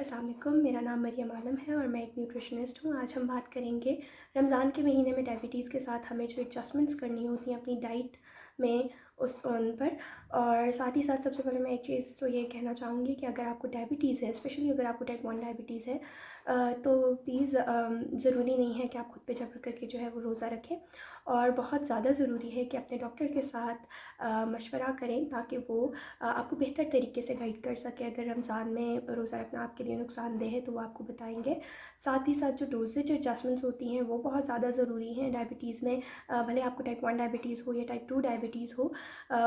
अस्सलाम वालेकुम, मेरा नाम मरियम आलम है और मैं एक न्यूट्रिशनिस्ट हूँ। आज हम बात करेंगे रमज़ान के महीने में डायबिटीज़ के साथ हमें जो एडजस्टमेंट्स करनी होती हैं अपनी डाइट में उन पर। और साथ ही साथ सबसे पहले मैं एक चीज़ तो ये कहना चाहूँगी कि अगर आपको डायबिटीज़ है, स्पेशली अगर आपको टाइप 1 डायबिटीज़ है, तो प्लीज़ ज़रूरी नहीं है कि आप खुद पे जबर करके जो है वो रोज़ा रखें। और बहुत ज़्यादा ज़रूरी है कि अपने डॉक्टर के साथ मशवरा करें ताकि वो आपको बेहतर तरीके से गाइड कर सके। अगर रमज़ान में रोज़ा रखना आपके लिए नुकसानदेह है तो वो आपको बताएंगे। साथ ही साथ जो डोजेज एडजस्टमेंट्स होती हैं वो बहुत ज़्यादा ज़रूरी हैं डायबिटीज़ में। भले आपको टाइप 1 डायबिटीज़ हो या टाइप 2 डायबिटीज़ हो,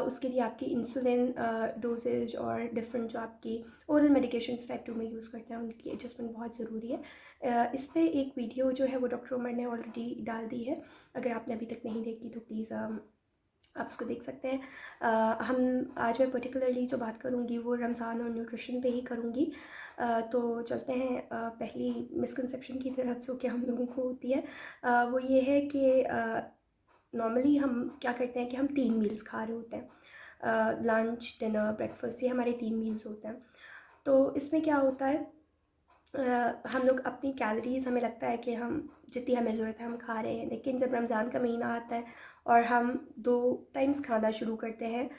उसके लिए आपकी इंसुलिन डोजेज और डिफरेंट जो आपकी ओरल मेडिकेशंस टाइप 2 में यूज़ करते हैं उनकी एडजस्टमेंट बहुत ज़रूरी है। इस पर एक वीडियो जो है वो डॉक्टर उमर ने ऑलरेडी डाल दी है। अगर आपने अभी तक नहीं देखी तो प्लीज़ आप उसको देख सकते हैं। हम आज मैं पर्टिकुलरली जो बात करूँगी वो रमज़ान और न्यूट्रिशन पे ही करूँगी। तो चलते हैं पहली मिसकंसेप्शन की तरफ जो कि हम लोगों को होती है। वो ये है कि नॉर्मली हम क्या करते हैं कि हम 3 मील्स खा रहे होते हैं। लंच, डिनर, ब्रेकफास्ट, ये हमारे 3 मील्स होते हैं। तो इसमें क्या होता है, हम लोग अपनी कैलोरीज़, हमें लगता है कि हम जितनी हमें ज़रूरत है हम खा रहे हैं, लेकिन जब रमज़ान का महीना आता है और हम 2 टाइम्स खाना शुरू करते हैं,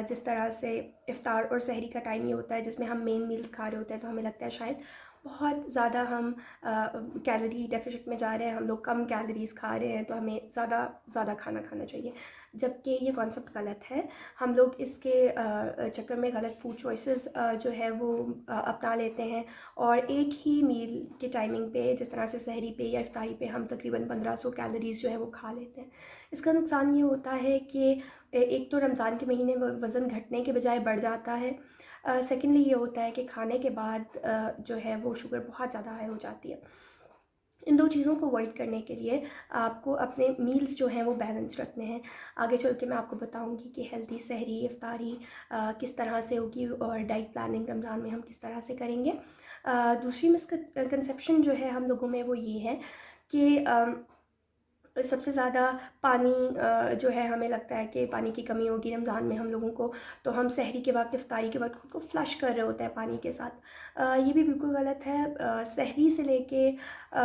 जिस तरह से इफ़्तार और सहरी का टाइम ये होता है जिसमें हम मेन मील्स खा रहे होते हैं, तो हमें लगता है शायद बहुत ज़्यादा हम कैलोरी डेफिसिट में जा रहे हैं, हम लोग कम कैलोरीज़ खा रहे हैं, तो हमें ज़्यादा खाना खाना चाहिए, जबकि ये कॉन्सेप्ट गलत है। हम लोग इसके चक्कर में गलत फूड चॉइसेस जो है वो अपना लेते हैं और एक ही मील के टाइमिंग पे, जिस तरह से सहरी पे या इफ्तारी पे, हम तकरीबन 1500 कैलोरीज़ जो है वो खा लेते हैं। इसका नुकसान ये होता है कि एक तो रमज़ान के महीने में वज़न घटने के बजाय बढ़ जाता है। सेकेंडली ये होता है कि खाने के बाद जो है वो शुगर बहुत ज़्यादा हाई हो जाती है। इन 2 चीज़ों को अवॉइड करने के लिए आपको अपने मील्स जो हैं वो बैलेंस रखने हैं। आगे चल के मैं आपको बताऊंगी कि हेल्दी सहरी, इफ्तारी किस तरह से होगी और डाइट प्लानिंग रमज़ान में हम किस तरह से करेंगे। दूसरी मिसकंसेप्शन जो है हम लोगों में वो ये है कि सबसे ज़्यादा पानी जो है, हमें लगता है कि पानी की कमी होगी रमज़ान में हम लोगों को, तो हम सहरी के वक्त, इफ्तारी के वक्त खुद को फ़्लश कर रहे होते हैं पानी के साथ। ये भी बिल्कुल गलत है। सहरी से लेके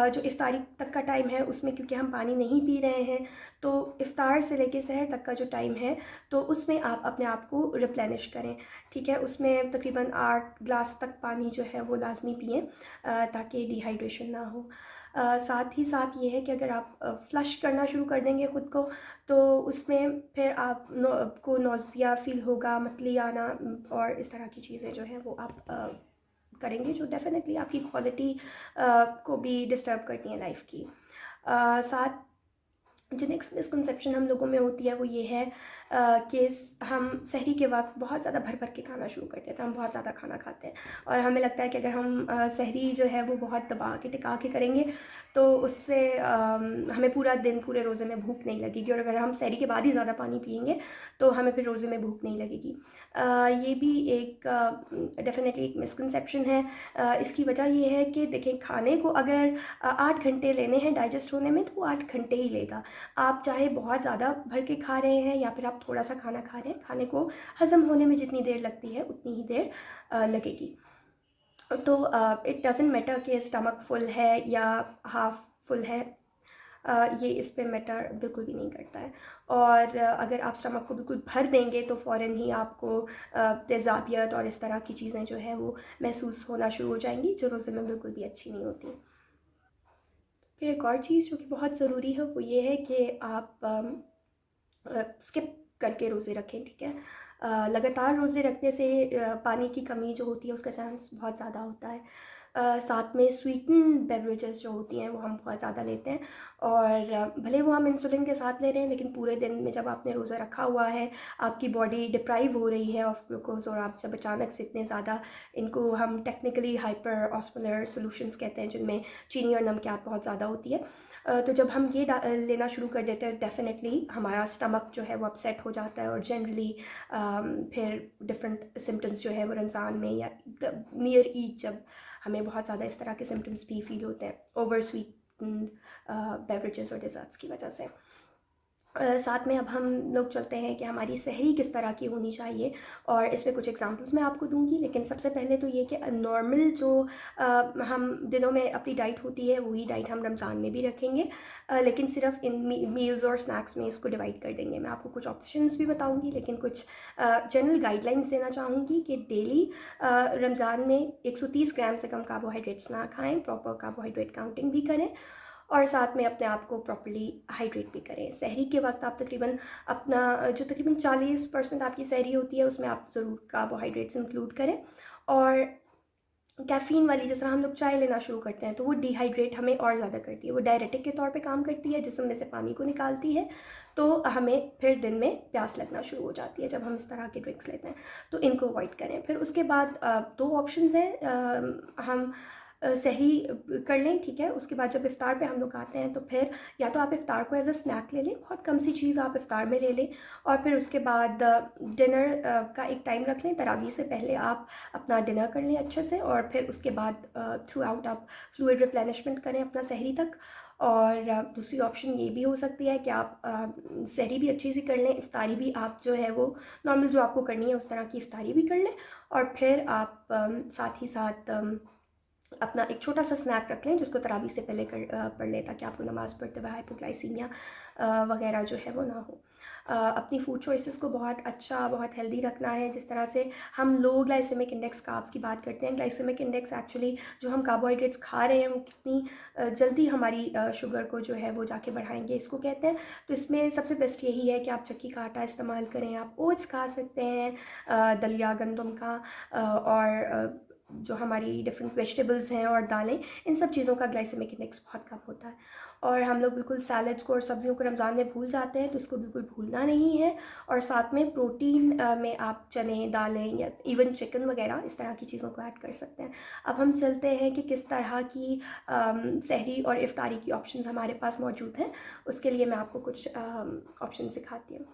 जो इफ्तारी तक का टाइम है उसमें क्योंकि हम पानी नहीं पी रहे हैं, तो इफ्तार से लेके सहर तक का जो टाइम है तो उसमें आप अपने आप को रिप्लेनिश करें। ठीक है, उसमें तकरीबन 8 ग्लास तक पानी जो है वो लाजमी पिएँ ताकि डिहाइड्रेशन ना हो। साथ ही साथ ये है कि अगर आप फ़्लश करना शुरू कर देंगे ख़ुद को, तो उसमें फिर आपको नौज़िया फ़ील होगा, मतली आना और इस तरह की चीज़ें जो हैं वो आप करेंगे, जो डेफ़िनेटली आपकी क्वालिटी को भी डिस्टर्ब करती हैं लाइफ़ की। साथ जो नेक्स्ट मिसकंसेप्शन हम लोगों में होती है वो ये है कि हम सहरी के वक्त बहुत ज़्यादा भर भर के खाना शुरू कर देते हैं। हम बहुत ज़्यादा खाना खाते हैं और हमें लगता है कि अगर हम सहरी जो है वो बहुत दबा के टिका के करेंगे तो उससे हमें पूरा दिन, पूरे रोज़े में भूख नहीं लगेगी, और अगर हम सहरी के बाद ही ज़्यादा पानी पिएंगे तो हमें फिर रोज़े में भूख नहीं लगेगी। ये भी एक डेफिनेटली एक मिसकंसेप्शन है। इसकी वजह ये है कि देखें, खाने को अगर 8 घंटे लेने हैं डाइजेस्ट होने में, तो वो 8 घंटे ही लेगा। आप चाहे बहुत ज़्यादा भर के खा रहे हैं या फिर आप थोड़ा सा खाना खा रहे हैं, खाने को हज़म होने में जितनी देर लगती है उतनी ही देर लगेगी। तो इट डज़न्ट मैटर कि स्टमक फुल है या हाफ़ फुल है, ये इस पे मैटर बिल्कुल भी नहीं करता है। और अगर आप स्टमक को बिल्कुल भर देंगे तो फ़ौरन ही आपको तेज़ाबियत और इस तरह की चीज़ें जो है वो महसूस होना शुरू हो जाएंगी, जो रोज़े में बिल्कुल भी अच्छी नहीं होती। फिर एक और चीज़ जो कि बहुत ज़रूरी है वो ये है कि आप स्किप करके रोज़े रखें। ठीक है, लगातार रोज़े रखने से पानी की कमी जो होती है उसका चांस बहुत ज़्यादा होता है। साथ में स्वीटन बेवरेजेस जो होती हैं वो हम बहुत ज़्यादा लेते हैं, और भले वो हम इंसुलिन के साथ ले रहे हैं, लेकिन पूरे दिन में जब आपने रोज़ा रखा हुआ है, आपकी बॉडी डिप्राइव हो रही है ऑफ ग्लूकोज, और आप जब अचानक से इतने ज़्यादा, इनको हम टेक्निकली हाइपर ऑस्मोलर सॉल्यूशंस कहते हैं जिनमें चीनी और नमकियात बहुत ज़्यादा होती है, तो जब हम ये लेना शुरू कर देते हैं, डेफिनेटली हमारा स्टमक जो है वो अपसेट हो जाता है, और जनरली फिर डिफरेंट सिम्टम्स जो है वो रमज़ान में या नियर ईद जब हमें बहुत ज़्यादा इस तरह के सिम्टम्स भी फील होते हैं ओवर स्वीट बेवरेजेस और डिज़र्ट्स की वजह से। साथ में अब हम लोग चलते हैं कि हमारी सहरी किस तरह की होनी चाहिए, और इसमें कुछ एग्जांपल्स मैं आपको दूंगी। लेकिन सबसे पहले तो ये कि नॉर्मल जो हम दिनों में अपनी डाइट होती है वही डाइट हम रमज़ान में भी रखेंगे, लेकिन सिर्फ इन मील्स और स्नैक्स में इसको डिवाइड कर देंगे। मैं आपको कुछ ऑप्शंस भी बताऊंगी, लेकिन कुछ जनरल गाइडलाइंस देना चाहूँगी कि डेली रमज़ान में 130 ग्राम से कम कार्बोहाइड्रेट्स ना खाएँ, प्रॉपर कार्बोहाइड्रेट काउंटिंग भी करें, और साथ में अपने आप को प्रॉपर्ली हाइड्रेट भी करें। सहरी के वक्त आप तकरीबन अपना जो तकरीबन 40% आपकी सहरी होती है उसमें आप ज़रूर कार्बोहाइड्रेट्स इंक्लूड करें। और कैफ़ीन वाली जिस तरह हम लोग चाय लेना शुरू करते हैं तो वो डिहाइड्रेट हमें और ज़्यादा करती है, वो डायरेटिक के तौर पे काम करती है, जिस्म में से पानी को निकालती है, तो हमें फिर दिन में प्यास लगना शुरू हो जाती है जब हम इस तरह के ड्रिंक्स लेते हैं। तो इनको अवॉइड करें। फिर उसके बाद दो ऑप्शंस हैं, हम सहरी कर लें, ठीक है। उसके बाद जब इफ़्तार पे हम लोग आते हैं तो फिर या तो आप इफ़्तार को एज़ अ स्नैक ले लें, बहुत कम सी चीज़ आप इफ़्तार में ले लें, और फिर उसके बाद डिनर का एक टाइम रख लें। तरावी से पहले आप अपना डिनर कर लें अच्छे से, और फिर उसके बाद थ्रू आउट आप फ्लूइड रिप्लेनिशमेंट करें अपना सहरी तक। और दूसरी ऑप्शन ये भी हो सकती है कि आप सहरी भी अच्छी सी कर लें, इफ़्तारी भी आप जो है वो नॉर्मल जो आपको करनी है उस तरह की इफ़्तारी भी कर लें, और फिर आप साथ ही साथ अपना एक छोटा सा स्नैक रख लें जिसको तरावी से पहले पढ़ लें, ताकि आपको नमाज़ पढ़ते हुए हाइपोग्लाइसीमिया वगैरह जो है वो ना हो। अपनी फूड चॉइसेस को बहुत अच्छा, बहुत हेल्दी रखना है। जिस तरह से हम लो ग्लाइसेमिक इंडेक्स कार्ब्स की बात करते हैं, ग्लाइसेमिक इंडेक्स एक्चुअली जो हम कार्बोहाइड्रेट्स खा रहे हैं वो कितनी जल्दी हमारी शुगर को जो है वो जाके बढ़ाएंगे, इसको कहते हैं। तो इसमें सबसे बेस्ट यही है कि आप चक्की का आटा इस्तेमाल करें, आप ओट्स खा सकते हैं, दलिया गंदम का, और जो हमारी डिफरेंट वेजिटेबल्स हैं और दालें, इन सब चीज़ों का ग्लाइसेमिक इंडेक्स बहुत कम होता है। और हम लोग बिल्कुल सैलड्स को और सब्जियों को रमज़ान में भूल जाते हैं, तो इसको बिल्कुल भूलना नहीं है। और साथ में प्रोटीन में आप चने, दालें या इवन चिकन वगैरह इस तरह की चीज़ों को ऐड कर सकते हैं। अब हम चलते हैं कि किस तरह की सहरी और इफ्तारी की ऑप्शंस हमारे पास मौजूद हैं। उसके लिए मैं आपको कुछ ऑप्शन दिखाती हूँ।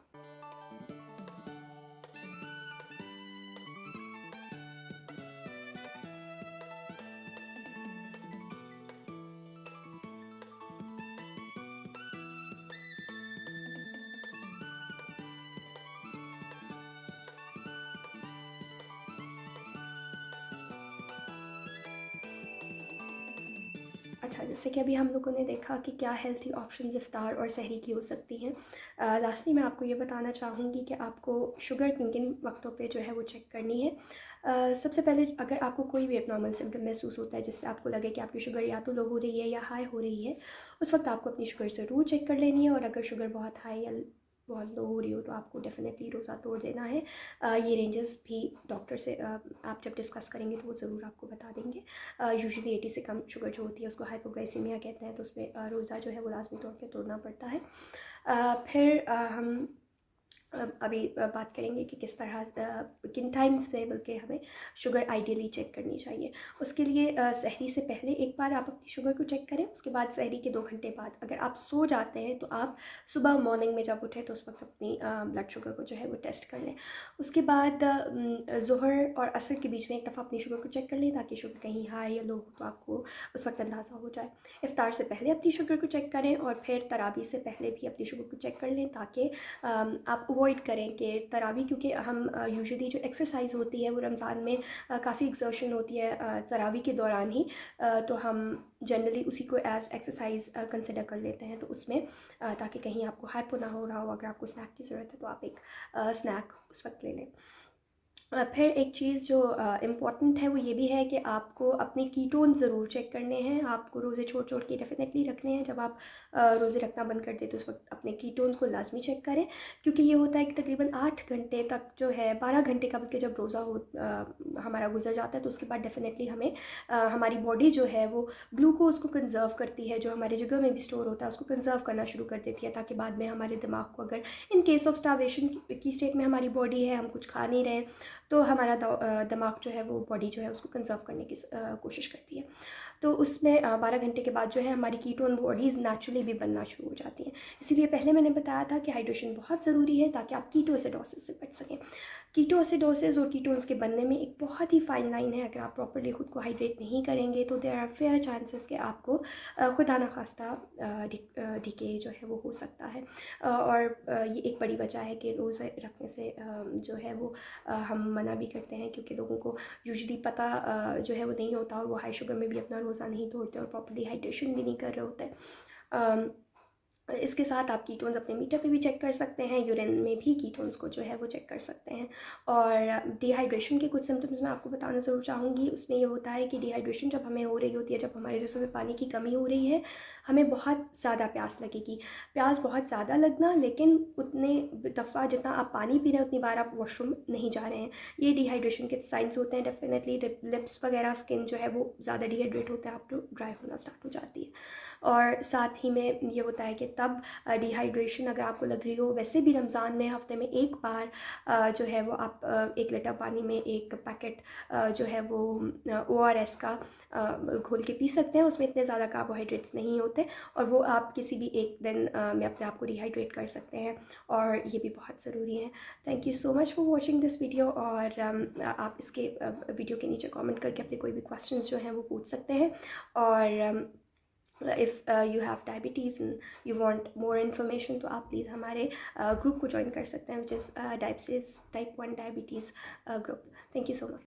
अच्छा, जैसे कि अभी हम लोगों ने देखा कि क्या हेल्थी ऑप्शंस इफ़्तार और सहरी की हो सकती हैं। लास्टली मैं आपको ये बताना चाहूँगी कि आपको शुगर किन किन वक्तों पे जो है वो चेक करनी है। सबसे पहले अगर आपको कोई भी एबनॉर्मल सिम्टम महसूस होता है जिससे आपको लगे कि आपकी शुगर या तो लो हो रही है या हाई हो रही है, उस वक्त आपको अपनी शुगर ज़रूर चेक कर लेनी है। और अगर शुगर बहुत हाई या बहुत लो हो रही हो तो आपको डेफिनेटली रोज़ा तोड़ देना है। ये रेंजेस भी डॉक्टर से आप जब डिस्कस करेंगे तो वो ज़रूर आपको बता देंगे। यूजुअली 80 से कम शुगर जो होती है उसको हाइपोग्लाइसीमिया कहते हैं, तो उसमें रोज़ा जो है वो लाजमी तौर पे तोड़ना पड़ता है। फिर हम अभी बात करेंगे कि किस तरह किन टाइम्स पे बल्कि हमें शुगर आइडियली चेक करनी चाहिए। उसके लिए सहरी से पहले एक बार आप अपनी शुगर को चेक करें। उसके बाद सहरी के 2 घंटे बाद अगर आप सो जाते हैं तो आप सुबह मॉर्निंग में जब उठें तो उस वक्त अपनी ब्लड शुगर को जो है वो टेस्ट कर लें। उसके बाद ज़ोहर और असर के बीच में एक दफ़ा अपनी शुगर को चेक कर लें, ताकि शुगर कहीं हाई या लो हो तो आपको उस वक्त अंदाज़ा हो जाए। इफ़्तार से पहले अपनी शुगर को चेक करें, और फिर तरावी से पहले भी अपनी शुगर को चेक कर लें, ताकि आप अवॉइड करें कि तरावी, क्योंकि हम यूजुअली जो एक्सरसाइज होती है वो रमज़ान में काफ़ी एक्सर्शन होती है तरावी के दौरान ही, तो हम जनरली उसी को एज एक्सरसाइज कंसिडर कर लेते हैं। तो उसमें ताकि कहीं आपको हाइपो ना हो रहा हो, अगर आपको स्नैक की ज़रूरत है तो आप एक स्नैक उस वक्त ले लें। फिर एक चीज़ जो इम्पॉर्टेंट है वो ये भी है कि आपको अपने कीटोन ज़रूर चेक करने हैं। आपको रोज़े छोड़ छोड़ के डेफिनेटली रखने हैं। जब आप रोज़े रखना बंद कर दें तो उस वक्त अपने कीटोन्स को लाजमी चेक करें, क्योंकि ये होता है कि तकरीबन 8 घंटे तक जो है, 12 घंटे का बल्कि जब रोज़ा हो हमारा गुजर जाता है तो उसके बाद डेफिनेटली हमें हमारी बॉडी जो है वो ग्लूकोज को कंज़र्व करती है, जो हमारे जिगर में भी स्टोर होता है उसको कंज़र्व करना शुरू कर देती है, ताकि बाद में हमारे दिमाग को, अगर इन केस ऑफ स्टार्वेशन की स्टेट में हमारी बॉडी है, हम कुछ खा नहीं रहे, तो हमारा दिमाग जो है वो बॉडी जो है उसको कंज़र्व करने की कोशिश करती है। तो उसमें 12 घंटे के बाद जो है हमारी कीटोन बॉडीज़ नेचुरली भी बनना शुरू हो जाती हैं। इसीलिए पहले मैंने बताया था कि हाइड्रेशन बहुत ज़रूरी है ताकि आप कीटोएसिडोसिस से बच सकें। कीटोएसिडोसिस और कीटोन्स के बनने में एक बहुत ही फाइन लाइन है। अगर आप प्रॉपर्ली खुद को हाइड्रेट नहीं करेंगे तो देयर आर फेयर चांसेस कि आपको खुदा न खास्ता डिके जो है वो हो सकता है। और ये एक बड़ी वजह है कि रोज़े रखने से जो है वो हम मना भी करते हैं, क्योंकि लोगों को यूजुअली पता जो है वो नहीं होता, और वो हाई शुगर में भी अपना रोज़ा नहीं तोड़ते और प्रॉपर्ली हाइड्रेशन भी नहीं कर रहे होते। इसके साथ आप कीटोन्स अपने मीटर पे भी चेक कर सकते हैं, यूरिन में भी कीटोन्स को जो है वो चेक कर सकते हैं। और डिहाइड्रेशन के कुछ सिम्टम्स मैं आपको बताना ज़रूर चाहूँगी। उसमें ये होता है कि डिहाइड्रेशन जब हमें हो रही होती है, जब हमारे जिस्म में पानी की कमी हो रही है, हमें बहुत ज़्यादा प्यास लगेगी। प्यास बहुत ज़्यादा लगना, लेकिन उतने दफ़ा जितना आप पानी पी रहे हैं उतनी बार आप वॉशरूम नहीं जा रहे हैं, ये डिहाइड्रेशन के साइंस होते हैं। डेफिनेटली लिप्स वगैरह, स्किन जो है वो ज़्यादा डिहाइड्रेट होता है, आप तो ड्राई होना स्टार्ट हो जाती है। और साथ ही में ये होता है कि तब डिहाइड्रेशन अगर आपको लग रही हो, वैसे भी रमज़ान में हफ्ते में एक बार जो है वो आप 1 लीटर पानी में एक पैकेट जो है वो ORS का घोल के पी सकते हैं। उसमें इतने ज़्यादा कार्बोहाइड्रेट्स नहीं होते, और वो आप किसी भी एक दिन में अपने आप को डिहाइड्रेट कर सकते हैं, और ये भी बहुत ज़रूरी है। Thank you so much for watching this video. और आप इसके वीडियो के नीचे कमेंट करके अपने कोई भी क्वेश्चंस जो हैं वो पूछ सकते हैं। और if you have diabetes and you want more information, तो आप प्लीज़ हमारे ग्रुप को ज्वाइन कर सकते हैं, which is type 1 diabetes group. Thank you so much.